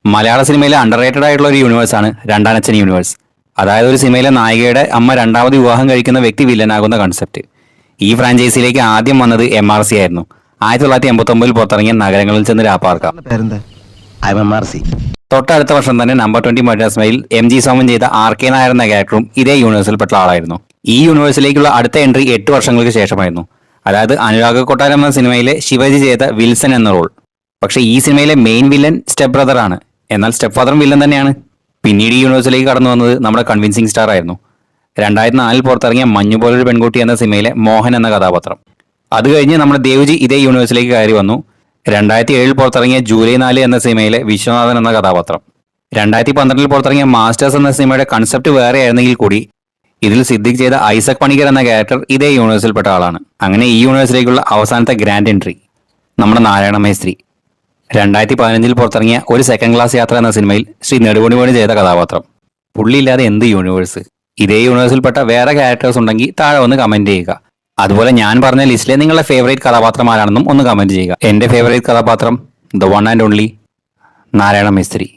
മലയാള സിനിമയിലെ അണ്ടർറേറ്റഡ് ആയിട്ടുള്ള ഒരു യൂണിവേഴ്സാണ് രണ്ടാനച്ഛൻ യൂണിവേഴ്സ്. അതായത് ഒരു സിനിമയിലെ നായികയുടെ അമ്മ രണ്ടാമത് വിവാഹം കഴിക്കുന്ന വ്യക്തി വില്ലനാകുന്ന കൺസെപ്റ്റ്. ഈ ഫ്രാഞ്ചൈസിയിലേക്ക് ആദ്യം വന്നത് MRC ആയിരുന്നു. 1989 പുറത്തിറങ്ങിയ നഗരങ്ങളിൽ ചെന്ന് രാപ്പാർക്ക. തൊട്ടടുത്ത വർഷം തന്നെ number 20 Madras mail MG Soman ചെയ്ത RK നായർ എന്ന ക്യാരക്ടറും ഇതേ യൂണിവേഴ്സിൽപ്പെട്ട ആളായിരുന്നു. ഈ യൂണിവേഴ്സിലേക്കുള്ള അടുത്ത എൻട്രി 8 വർഷങ്ങൾക്ക് ശേഷമായിരുന്നു. അതായത് അനുരാഗ് കൊട്ടാരം എന്ന സിനിമയിലെ ശിവജി ചെയ്ത വിൽസൺ എന്ന റോൾ. പക്ഷേ ഈ സിനിമയിലെ മെയിൻ വില്ലൻ സ്റ്റെപ്പ് ബ്രദർ ആണ്. എന്നാൽ സ്റ്റെപ്പ് ഫാദറും വില്ലൻ തന്നെയാണ്. പിന്നീട് ഈ യൂണിവേഴ്സിലേക്ക് കടന്നു വന്നത് നമ്മുടെ കൺവിൻസിംഗ് സ്റ്റാർ ആയിരുന്നു. 2004 പുറത്തിറങ്ങിയ മഞ്ഞു പോലൊരു പെൺകുട്ടി എന്ന സിനിമയിലെ മോഹൻ എന്ന കഥാപാത്രം. അത് കഴിഞ്ഞ് നമ്മുടെ ദേവ്ജി ഇതേ യൂണിവേഴ്സിലേക്ക് കയറി വന്നു. 2007 പുറത്തിറങ്ങിയ ജൂലൈ 4 എന്ന സിനിമയിലെ വിശ്വനാഥൻ എന്ന കഥാപാത്രം. 2012 പുറത്തിറങ്ങിയ മാസ്റ്റേഴ്സ് എന്ന സിനിമയുടെ കൺസെപ്റ്റ് വേറെ ആയിരുന്നെങ്കിൽ കൂടി ഇതിൽ സിദ്ദിഖ് ചെയ്ത ഐസക് പണിക്കർ എന്ന ക്യാരക്ടർ ഇതേ യൂണിവേഴ്സിൽപ്പെട്ട ആളാണ്. അങ്ങനെ ഈ യൂണിവേഴ്സിലേക്കുള്ള അവസാനത്തെ ഗ്രാൻഡ് എൻട്രി നമ്മുടെ നാരായണ മേസ്ത്രി. 2015 പുറത്തിറങ്ങിയ ഒരു സെക്കൻഡ് ക്ലാസ് യാത്ര എന്ന സിനിമയിൽ ശ്രീ നെടുപണിവേണി ചെയ്ത കഥാപാത്രം. പുള്ളിയില്ലാതെ എന്ത് യൂണിവേഴ്സ്. ഇതേ യൂണിവേഴ്സിൽപ്പെട്ട വേറെ ക്യാരക്ടേഴ്സ് ഉണ്ടെങ്കിൽ താഴെ ഒന്ന് കമന്റ് ചെയ്യുക. അതുപോലെ ഞാൻ പറഞ്ഞ ലിസ്റ്റിലെ നിങ്ങളുടെ ഫേവറേറ്റ് കഥാപാത്രം ആരാണെന്നും ഒന്ന് കമന്റ് ചെയ്യുക. എന്റെ ഫേവറേറ്റ് കഥാപാത്രം the one and only Narayana മേസ്ത്രി.